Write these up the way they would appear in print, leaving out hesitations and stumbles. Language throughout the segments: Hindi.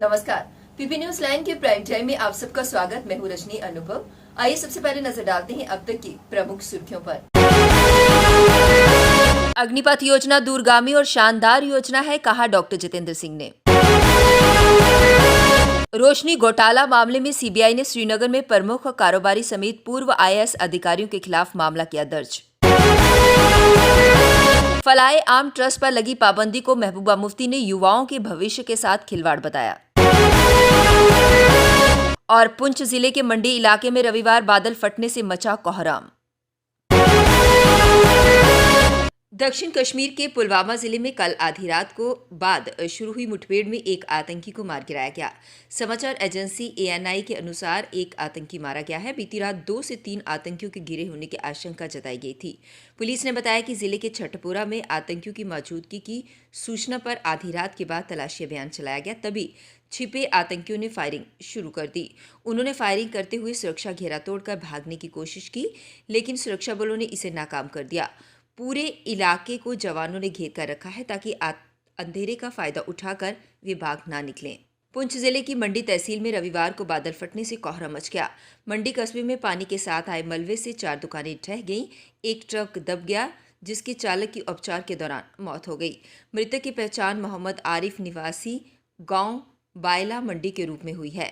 नमस्कार। पीपी न्यूज लाइन के प्राइम टाइम में आप सबका स्वागत। मैं हूं रजनी अनुभव। आइए सबसे पहले नजर डालते हैं अब तक की प्रमुख सुर्खियों पर। अग्निपथ योजना दूरगामी और शानदार योजना है, कहा डॉक्टर जितेंद्र सिंह ने। रोशनी घोटाला मामले में सीबीआई ने श्रीनगर में प्रमुख कारोबारी समेत पूर्व आईएएस अधिकारियों के खिलाफ मामला किया दर्ज। फलाए आम ट्रस्ट पर लगी पाबंदी को महबूबा मुफ्ती ने युवाओं के भविष्य के साथ खिलवाड़ बताया। और पुंछ जिले के मंडी इलाके में रविवार बादल फटने से मचा कोहराम। दक्षिण कश्मीर के पुलवामा जिले में कल आधी रात को बाद शुरू हुई मुठभेड़ में एक आतंकी को मार गिराया गया। समाचार एजेंसी एएनआई के अनुसार एक आतंकी मारा गया है। बीती रात 2 से 3 आतंकियों के घिरे होने की आशंका जताई गई थी। पुलिस ने बताया कि जिले के छठपुरा में आतंकियों की मौजूदगी की सूचना पर आधी रात के बाद तलाशी अभियान चलाया गया, तभी छिपे आतंकियों ने फायरिंग शुरू कर दी। उन्होंने फायरिंग करते हुए सुरक्षा घेरा तोड़कर भागने की कोशिश की, लेकिन सुरक्षा बलों ने इसे नाकाम कर दिया। पूरे इलाके को जवानों ने घेर कर रखा है ताकि अंधेरे का फायदा उठाकर वे भाग ना निकलें। पुंछ जिले की मंडी तहसील में रविवार को बादल फटने से कोहरा मच गया। मंडी कस्बे में पानी के साथ आए मलबे से 4 दुकानें ढह गईं। एक ट्रक दब गया, जिसके चालक की उपचार के दौरान मौत हो गई। मृतक की पहचान मोहम्मद आरिफ निवासी गांव बायला मंडी के रूप में हुई है।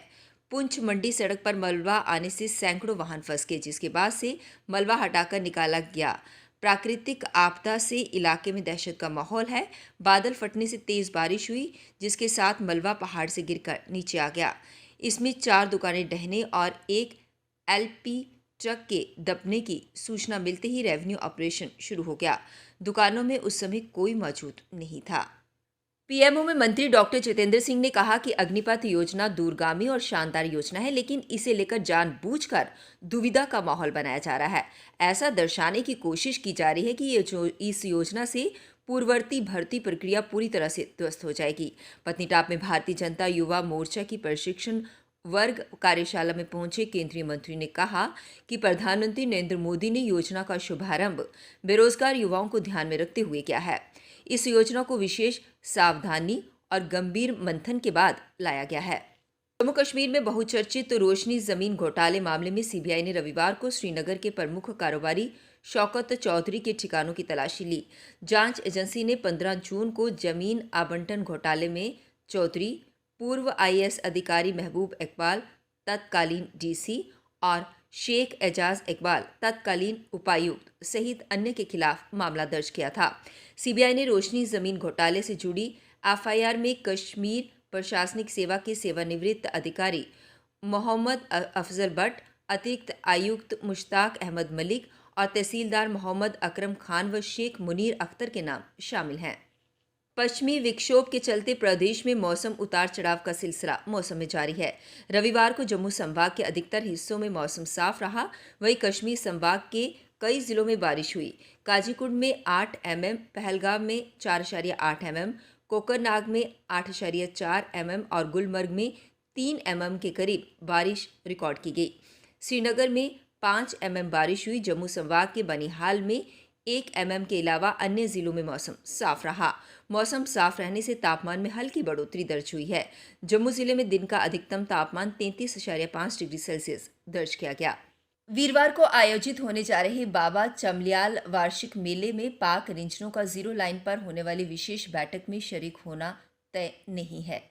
पुंछ मंडी सड़क पर मलबा आने से सैकड़ों वाहन फंस गए, जिसके बाद से मलबा हटाकर निकाला गया। प्राकृतिक आपदा से इलाके में दहशत का माहौल है। बादल फटने से तेज बारिश हुई, जिसके साथ मलबा पहाड़ से गिरकर नीचे आ गया। इसमें 4 दुकानें ढहने और एक एलपी ट्रक के दबने की सूचना मिलते ही रेवेन्यू ऑपरेशन शुरू हो गया। दुकानों में उस समय कोई मौजूद नहीं था। पीएमओ में मंत्री डॉक्टर जितेंद्र सिंह ने कहा कि अग्निपथ योजना दूरगामी और शानदार योजना है, लेकिन इसे लेकर जानबूझकर दुविधा का माहौल बनाया जा रहा है। ऐसा दर्शाने की कोशिश की जा रही है कि इस योजना से पूर्ववर्ती भर्ती प्रक्रिया पूरी तरह से ध्वस्त हो जाएगी। पत्नीटाप में भारतीय जनता युवा मोर्चा की प्रशिक्षण वर्ग कार्यशाला में पहुंचे केंद्रीय मंत्री ने कहा कि प्रधानमंत्री नरेंद्र मोदी ने योजना का शुभारंभ बेरोजगार युवाओं को ध्यान में रखते हुए किया है। इस योजना को विशेष सावधानी और गंभीर मंथन के बाद लाया गया है। जम्मू कश्मीर में बहुचर्चित रोशनी जमीन घोटाले मामले में सीबीआई ने रविवार को श्रीनगर के प्रमुख कारोबारी शौकत चौधरी के ठिकानों की तलाशी ली। जांच एजेंसी ने 15 जून को जमीन आवंटन घोटाले में चौधरी, पूर्व आईएएस अधिकारी महबूब इकबाल तत्कालीन डीसी और शेख एजाज इकबाल तत्कालीन उपायुक्त सहित अन्य के खिलाफ मामला दर्ज किया था। सीबीआई ने रोशनी जमीन घोटाले से जुड़ी एफआईआर में कश्मीर प्रशासनिक सेवा के सेवानिवृत्त अधिकारी मोहम्मद अफजल भट्ट, अतिरिक्त आयुक्त मुश्ताक अहमद मलिक और तहसीलदार मोहम्मद अकरम खान व शेख मुनीर अख्तर के नाम शामिल हैं। पश्चिमी विक्षोभ के चलते प्रदेश में मौसम उतार चढ़ाव का सिलसिला मौसम में जारी है। रविवार को जम्मू संभाग के अधिकतर हिस्सों में मौसम साफ रहा, वहीं कश्मीर संभाग के कई जिलों में बारिश हुई। काजीकुंड में 8 mm, पहलगाम में 4.8 mm, कोकरनाग में 8.4 mm और गुलमर्ग में 3 mm के करीब बारिश रिकॉर्ड की गई। श्रीनगर में 5 mm बारिश हुई। जम्मू संभाग के बनिहाल में 1 mm के अलावा अन्य जिलों में मौसम साफ रहा। मौसम साफ रहने से तापमान में हल्की बढ़ोतरी दर्ज हुई है। जम्मू जिले में दिन का अधिकतम तापमान 33.5 डिग्री सेल्सियस दर्ज किया गया। वीरवार को आयोजित होने जा रहे बाबा चमलियाल वार्षिक मेले में पाक रेंजरों का जीरो लाइन पर होने वाली विशेष बैठक में शरीक होना तय नहीं है।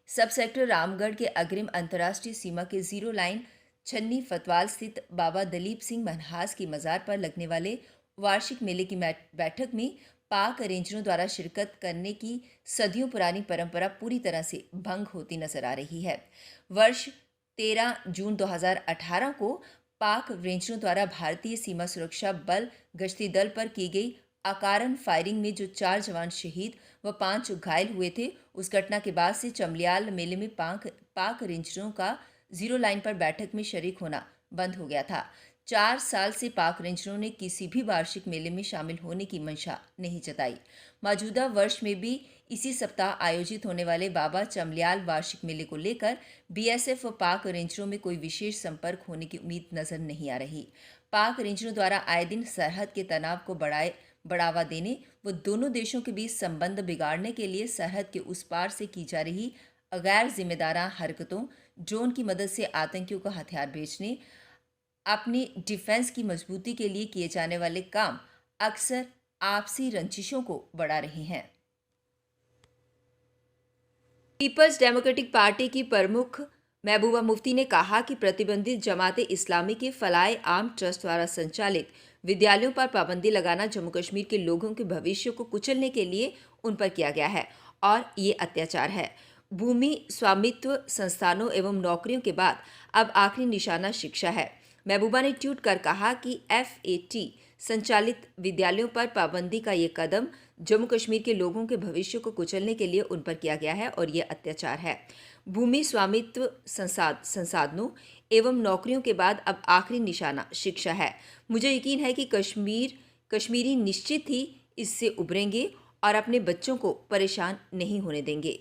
सब सेक्टर रामगढ़ के अग्रिम अंतर्राष्ट्रीय सीमा के जीरो लाइन छन्नी फतवाल स्थित बाबा दलीप सिंह मनहास की मजार पर लगने वाले वार्षिक मेले की बैठक में पाक रेंजरों द्वारा शिरकत करने की सदियों पुरानी परंपरा पूरी तरह से भंग होती नजर आ रही है। वर्ष 13 जून 2018 को पाक रेंजरों द्वारा भारतीय सीमा सुरक्षा बल गश्ती दल पर की गई अकारण फायरिंग में जो 4 जवान शहीद व 5 घायल हुए थे, उस घटना के बाद से चमलियाल मेले में पाक रेंजरों का जीरो लाइन पर बैठक में शरीक होना बंद हो गया था। 4 साल से पाक रेंजरों ने किसी भी वार्षिक मेले में शामिल होने की मंशा नहीं जताई। मौजूदा वर्ष में भी इसी सप्ताह आयोजित होने वाले बाबा चमलियाल वार्षिक मेले को लेकर बीएसएफ व पाक रेंजरों में कोई विशेष संपर्क होने की उम्मीद नजर नहीं आ रही। पाक रेंजरों द्वारा आए दिन सरहद के तनाव को बढ़ावा देने व दोनों देशों के बीच संबंध बिगाड़ने के लिए सरहद के उस पार से की जा रही गैर जिम्मेदाराना हरकतों, ड्रोन की मदद से आतंकियों को हथियार बेचने, अपनी डिफेंस की मजबूती के लिए किए जाने वाले काम अक्सर आपसी रंजिशों को बढ़ा रहे हैं। पीपल्स डेमोक्रेटिक पार्टी की प्रमुख महबूबा मुफ्ती ने कहा कि प्रतिबंधित जमात इस्लामी के फलाए आम ट्रस्ट द्वारा संचालित विद्यालयों पर पाबंदी लगाना जम्मू कश्मीर के लोगों के भविष्य को कुचलने के लिए उन पर किया गया है और ये अत्याचार है। भूमि स्वामित्व संस्थानों एवं नौकरियों के बाद अब आखिरी निशाना शिक्षा है। महबूबा ने ट्वीट कर कहा कि FAT संचालित विद्यालयों पर पाबंदी का ये कदम जम्मू कश्मीर के लोगों के भविष्य को कुचलने के लिए उन पर किया गया है और ये अत्याचार है। भूमि स्वामित्व संसाधनों एवं नौकरियों के बाद अब आखिरी निशाना शिक्षा है। मुझे यकीन है कि कश्मीरी निश्चित ही इससे उभरेंगे और अपने बच्चों को परेशान नहीं होने देंगे।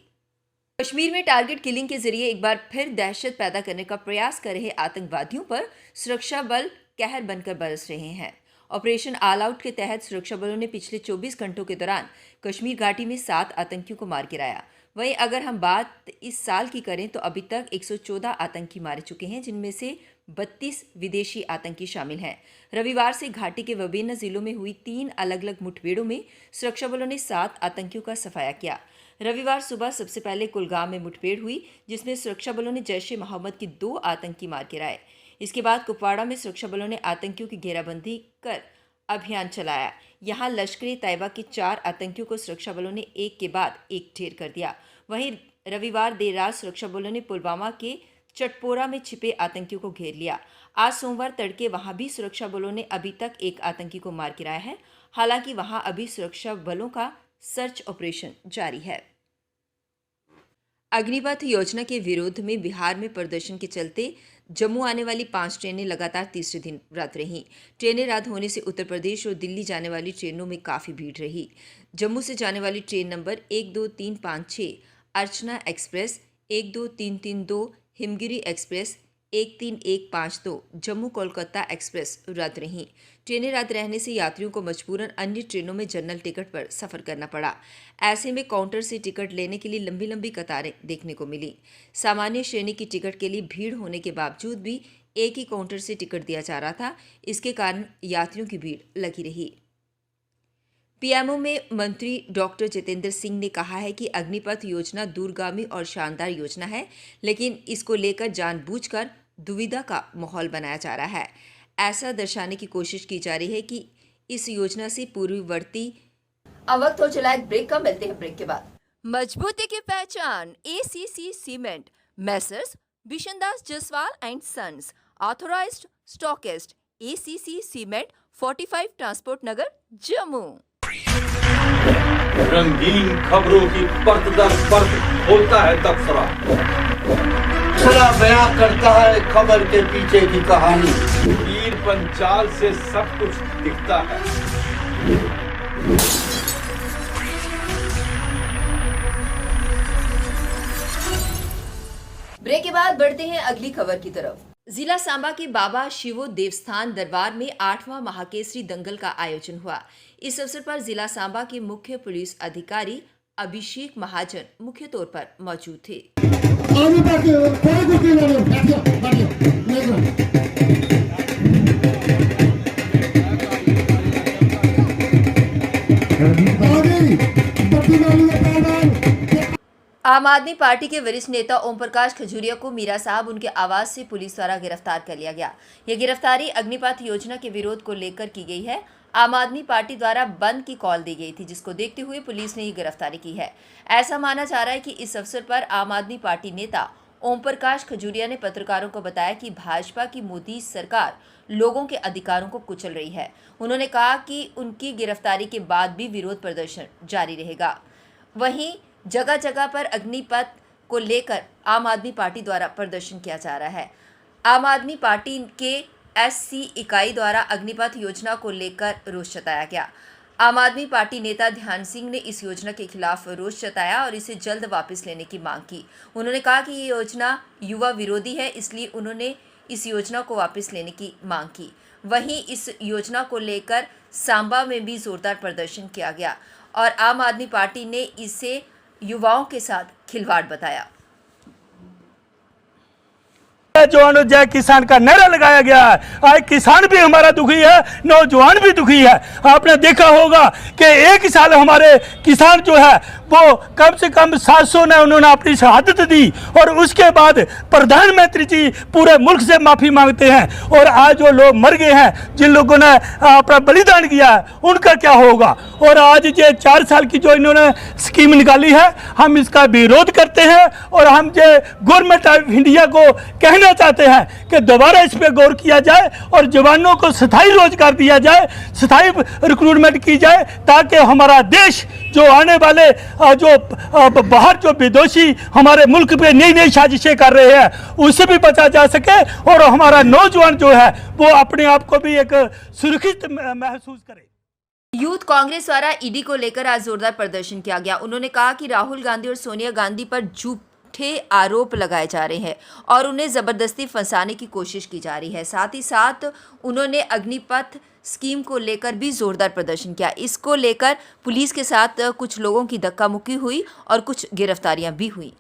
कश्मीर में टारगेट किलिंग के जरिए एक बार फिर दहशत पैदा करने का प्रयास कर रहे आतंकवादियों पर सुरक्षा बल कहर बनकर बरस रहे हैं। ऑपरेशन ऑल आउट के तहत सुरक्षा बलों ने पिछले 24 घंटों के दौरान कश्मीर घाटी में 7 आतंकियों को मार गिराया। वहीं अगर हम बात इस साल की करें तो अभी तक 114 आतंकी मारे चुके हैं, जिनमें से 32 विदेशी आतंकी शामिल हैं। रविवार से घाटी के विभिन्न जिलों में हुई 3 अलग अलग मुठभेड़ों में सुरक्षा बलों ने 7 आतंकियों का सफाया किया। रविवार सुबह सबसे पहले कुलगाम में मुठभेड़ हुई, जिसमें सुरक्षा बलों ने जैश ए मोहम्मद के 2 आतंकी मार गिराए। इसके बाद कुपवाड़ा में सुरक्षा बलों ने आतंकियों की घेराबंदी कर अभियान चलाया। यहां लश्कर ए तैयबा के 4 आतंकियों को सुरक्षा बलों ने एक के बाद एक ढेर कर दिया। वहीं रविवार देर रात सुरक्षा बलों ने पुलवामा के चटपोरा में छिपे आतंकियों को घेर लिया। आज सोमवार तड़के वहां भी सुरक्षा बलों ने अभी तक एक आतंकी को मार गिराया है। हालांकि वहां अभी सुरक्षा बलों का सर्च ऑपरेशन जारी है। अग्निपथ योजना के विरोध में बिहार में प्रदर्शन के चलते जम्मू आने वाली 5 ट्रेनें लगातार तीसरे दिन रद्द रहीं। ट्रेनें रद्द होने से उत्तर प्रदेश और दिल्ली जाने वाली ट्रेनों में काफ़ी भीड़ रही। जम्मू से जाने वाली train number 12356 Archana express, 12332 Himgiri express, 13152 Jammu Kolkata express रद्द रहीं। ट्रेनें रद्द रहने से यात्रियों को मजबूरन अन्य ट्रेनों में जनरल टिकट पर सफर करना पड़ा। ऐसे में काउंटर से टिकट लेने के लिए लंबी लंबी कतारें देखने को मिली। सामान्य श्रेणी की टिकट के लिए भीड़ होने के बावजूद भी एक ही काउंटर से टिकट दिया जा रहा था। इसके कारण यात्रियों की भीड़ लगी रही। पीएमओ में मंत्री डॉक्टर जितेंद्र सिंह ने कहा है कि अग्निपथ योजना दूरगामी और शानदार योजना है, लेकिन इसको लेकर जानबूझकर दुविधा का माहौल बनाया जा रहा है। ऐसा दर्शाने की कोशिश की जा रही है कि इस योजना से पूर्ववर्ती। अब वक्त हो चला एक ब्रेक का, मिलते हैं ब्रेक के बाद। मजबूती की पहचान ACC cement, messrs Bishandas Jaswal and sons, authorised stockist, ACC cement, 45 transport Nagar, Jammu. रंगीन खबरों की परत दर परत खोलता है तबसरा, खुला बयां करता है खबर के पीछे की कहानी। तीर पंचाल से सब कुछ दिखता है। ब्रेक के बाद बढ़ते हैं अगली खबर की तरफ। जिला सांबा के बाबा शिवो देवस्थान दरबार में 8वां महाकेसरी दंगल का आयोजन हुआ। इस अवसर पर जिला सांबा के मुख्य पुलिस अधिकारी अभिषेक महाजन मुख्य तौर पर मौजूद थे। आम आदमी पार्टी के वरिष्ठ नेता ओम प्रकाश खजूरिया को मीरा साहब उनके आवास से पुलिस द्वारा गिरफ्तार कर लिया गया। यह गिरफ्तारी अग्निपथ योजना के विरोध को लेकर की गई है। आम आदमी पार्टी द्वारा बंद की कॉल दी गई थी, जिसको देखते हुए पुलिस ने ये गिरफ्तारी की है। ऐसा माना जा रहा है कि इस अवसर पर आम आदमी पार्टी नेता ओम प्रकाश खजूरिया ने पत्रकारों को बताया कि भाजपा की मोदी सरकार लोगों के अधिकारों को कुचल रही है। उन्होंने कहा कि उनकी गिरफ्तारी के बाद भी विरोध प्रदर्शन जारी रहेगा। वहीं जगह जगह पर अग्निपथ को लेकर आम आदमी पार्टी द्वारा प्रदर्शन किया जा रहा है। आम आदमी पार्टी के SC इकाई द्वारा अग्निपथ योजना को लेकर रोष जताया गया। आम आदमी पार्टी नेता ध्यान सिंह ने इस योजना के खिलाफ रोष जताया और इसे जल्द वापस लेने की मांग की। उन्होंने कहा कि ये योजना युवा विरोधी है, इसलिए उन्होंने इस योजना को वापस लेने की मांग की। वहीं इस योजना को लेकर सांबा में भी जोरदार प्रदर्शन किया गया और आम आदमी पार्टी ने इसे युवाओं के साथ खिलवाड़ बताया। जय जवान जय किसान का नारा लगाया गया है। आज किसान भी हमारा दुखी है, नौजवान भी दुखी है। आपने देखा होगा कि एक साल हमारे किसान जो है वो कम से कम 700 ने उन्होंने अपनी शहादत दी, और उसके बाद प्रधानमंत्री जी पूरे मुल्क से माफ़ी मांगते हैं। और आज जो लोग मर गए हैं, जिन लोगों ने अपना बलिदान किया है, उनका क्या होगा। और आज ये 4 साल की जो इन्होंने स्कीम निकाली है, हम इसका विरोध करते हैं। और हम जो गवर्नमेंट ऑफ इंडिया को कहना चाहते हैं कि दोबारा इस पर गौर किया जाए और जवानों को स्थायी रोजगार दिया जाए, स्थायी रिक्रूटमेंट की जाए, ताकि हमारा देश जो आने वाले जो बाहर जो विदेशी हमारे मुल्क पे नई नई साजिशें कर रहे हैं, उससे भी बचा जा सके, और हमारा नौजवान जो है वो अपने आप को भी एक सुरक्षित महसूस करे। यूथ कांग्रेस द्वारा ईडी को लेकर आज जोरदार प्रदर्शन किया गया। उन्होंने कहा कि राहुल गांधी और सोनिया गांधी पर झूठे आरोप लगाए जा रहे हैं और उन्हें जबरदस्ती फंसाने की कोशिश की जा रही है। साथ ही साथ उन्होंने अग्निपथ स्कीम को लेकर भी जोरदार प्रदर्शन किया। इसको लेकर पुलिस के साथ कुछ लोगों की धक्का मुक्की हुई और कुछ गिरफ्तारियां भी हुई।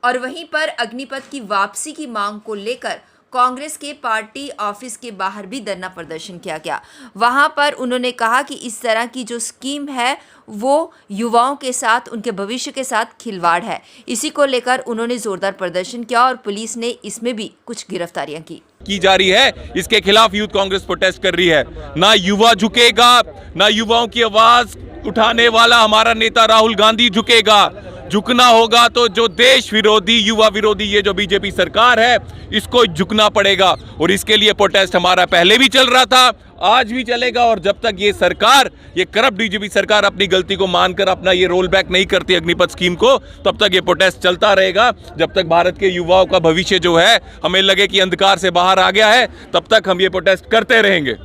और वहीं पर अग्निपथ की वापसी की मांग को लेकर कांग्रेस के पार्टी ऑफिस के बाहर भी धरना प्रदर्शन किया गया। वहां पर उन्होंने कहा कि इस तरह की जो स्कीम है वो युवाओं के साथ, उनके भविष्य के साथ खिलवाड़ है। इसी को लेकर उन्होंने जोरदार प्रदर्शन किया और पुलिस ने इसमें भी कुछ गिरफ्तारियां की जा रही है। इसके खिलाफ यूथ कांग्रेस प्रोटेस्ट कर रही है। ना युवा झुकेगा, ना युवाओं की आवाज उठाने वाला हमारा नेता राहुल गांधी झुकेगा। झुकना होगा तो जो देश विरोधी, युवा विरोधी ये जो बीजेपी सरकार है, इसको झुकना पड़ेगा। और इसके लिए प्रोटेस्ट हमारा पहले भी चल रहा था, आज भी चलेगा। और जब तक ये सरकार, ये करप्ट बीजेपी सरकार अपनी गलती को मानकर अपना ये रोल बैक नहीं करती अग्निपथ स्कीम को, तब तक ये प्रोटेस्ट चलता रहेगा। जब तक भारत के युवाओं का भविष्य जो है हमें लगे कि अंधकार से बाहर आ गया है, तब तक हम ये प्रोटेस्ट करते रहेंगे।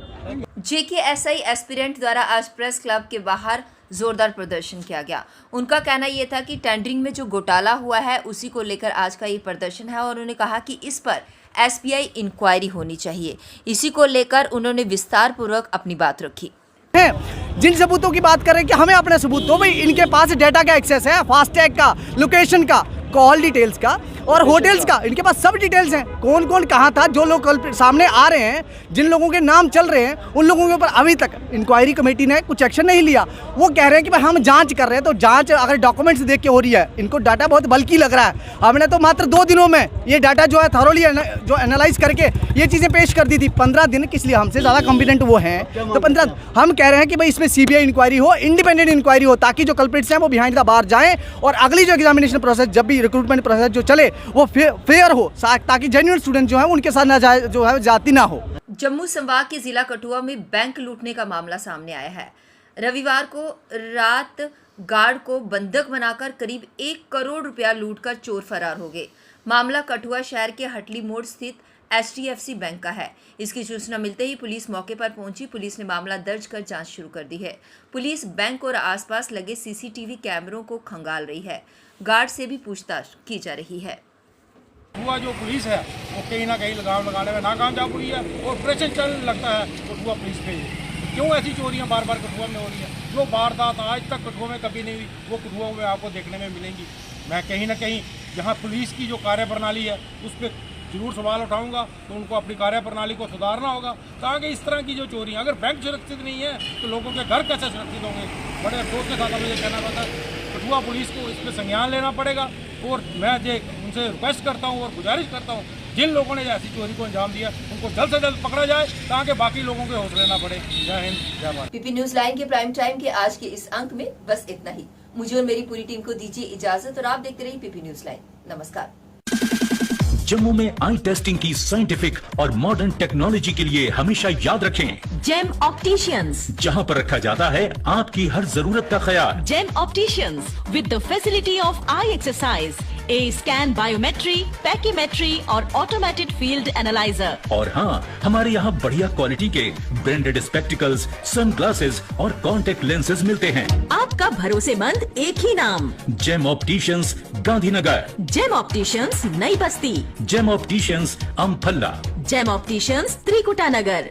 जेकेएसआई एस्पिरेंट द्वारा आज प्रेस क्लब के बाहर जोरदार प्रदर्शन किया गया। उनका कहना यह था कि टेंडरिंग में जो घोटाला हुआ है उसी को लेकर आज का ये प्रदर्शन है, और उन्होंने कहा कि इस पर एसबीआई इंक्वायरी होनी चाहिए। इसी को लेकर उन्होंने विस्तार पूर्वक अपनी बात रखी। जिन सबूतों की बात करें कि हमें अपने सबूत दो भाई, इनके पास डाटा का एक्सेस है, फास्टैग का, लोकेशन का, कॉल डिटेल्स का और होटल्स का, इनके पास सब डिटेल्स हैं। कौन कौन कहाँ था, जो लोग कल सामने आ रहे हैं, जिन लोगों के नाम चल रहे हैं, उन लोगों के ऊपर अभी तक इंक्वायरी कमेटी ने कुछ एक्शन नहीं लिया। वो कह रहे हैं कि भाई हम जांच कर रहे हैं, तो जांच अगर डॉक्यूमेंट्स देख के हो रही है, इनको डाटा बहुत बल्कि लग रहा है। हमने तो मात्र 2 दिनों में ये डाटा जो है थॉरोली जो एनालाइज करके ये चीज़ें पेश कर दी थी। 15 दिन, किस लिए हमसे ज़्यादा कॉम्पिटेंट वो हैं, तो 15 हम कह रहे हैं कि भाई इसमें सीबीआई इंक्वायरी हो, इंडिपेंडेंट इंक्वायरी हो, ताकि जो कल्प्रिट्स हैं वो बिहाइंड द बार जाएं और अगली जो एग्जामिनेशन प्रोसेस, जब भी रिक्रूटमेंट प्रोसेस जो चले, वो फेयर हो, ताकि जेन्युइन स्टूडेंट जो है उनके साथ नाजायज जो है जाति ना हो। जम्मू संभाग के जिला कठुआ में बैंक लूटने का मामला सामने आया है। रविवार को रात गार्ड को बंधक बनाकर करीब 1 करोड़ रुपया लूटकर चोर फरार हो गए। मामला कठुआ शहर के हटली मोड़ स्थित HDFC बैंक का है। इसकी सूचना मिलते ही पुलिस मौके पर पहुंची। पुलिस ने मामला दर्ज कर जांच शुरू कर दी है। पुलिस बैंक और आसपास लगे CCTV कैमरों को खंगाल रही है। गार्ड से भी पूछताछ की जा रही है। कठुआ जो पुलिस है वो कहीं ना कहीं लगाम लगाने में नाकामयाब हुई है और प्रेशर चलने लगता है कठुआ पुलिस पे। क्यों ऐसी चोरियां बार बार कठुआ में हो रही हैं? जो वारदात आज तक कठुआ में कभी नहीं हुई, वो कठुआ में आपको देखने में मिलेंगी। मैं कहीं ना कहीं जहां पुलिस की जो कार्यप्रणाली है उस पर जरूर सवाल उठाऊंगा, तो उनको अपनी कार्यप्रणाली को सुधारना होगा, ताकि इस तरह की जो चोरियां, अगर बैंक सुरक्षित नहीं है तो लोगों के घर कैसे सुरक्षित होंगे। बड़े अफसोस के साथ मुझे कहना पड़ता है कठुआ पुलिस को इस पर संज्ञान लेना पड़ेगा। और मैं उनसे रिक्वेस्ट करता हूँ और गुजारिश करता हूँ, जिन लोगों ने ऐसी चोरी को अंजाम दिया उनको जल्द से जल्द पकड़ा जाए, ताकि बाकी लोगों के हौसले ना पड़े। जय हिंद, जय भारत। पीपी न्यूज लाइन के प्राइम टाइम के आज के इस अंक में बस इतना ही। मुझे और मेरी पूरी टीम को दीजिए इजाजत और आप देखते रहिए पीपी न्यूज लाइन। नमस्कार। जम्मू में आई टेस्टिंग की साइंटिफिक और मॉडर्न टेक्नोलॉजी के लिए हमेशा याद रखें जेम ऑप्टिशियंस, जहां पर रखा जाता है आपकी हर जरूरत का ख्याल। Gem opticians with the facility of eye exercise, A scan, biometry, pachymetry और ऑटोमेटेड फील्ड एनालाइजर। और हाँ, हमारे यहाँ बढ़िया क्वालिटी के ब्रांडेड स्पेक्टिकल्स, सनग्लासेस और कॉन्टेक्ट लेंसेज मिलते हैं। आपका भरोसेमंद एक ही नाम, gem opticians, Gandhinagar. Gem opticians, Nai Basti. Gem opticians, Amphalla. Gem opticians, Trikuta नगर।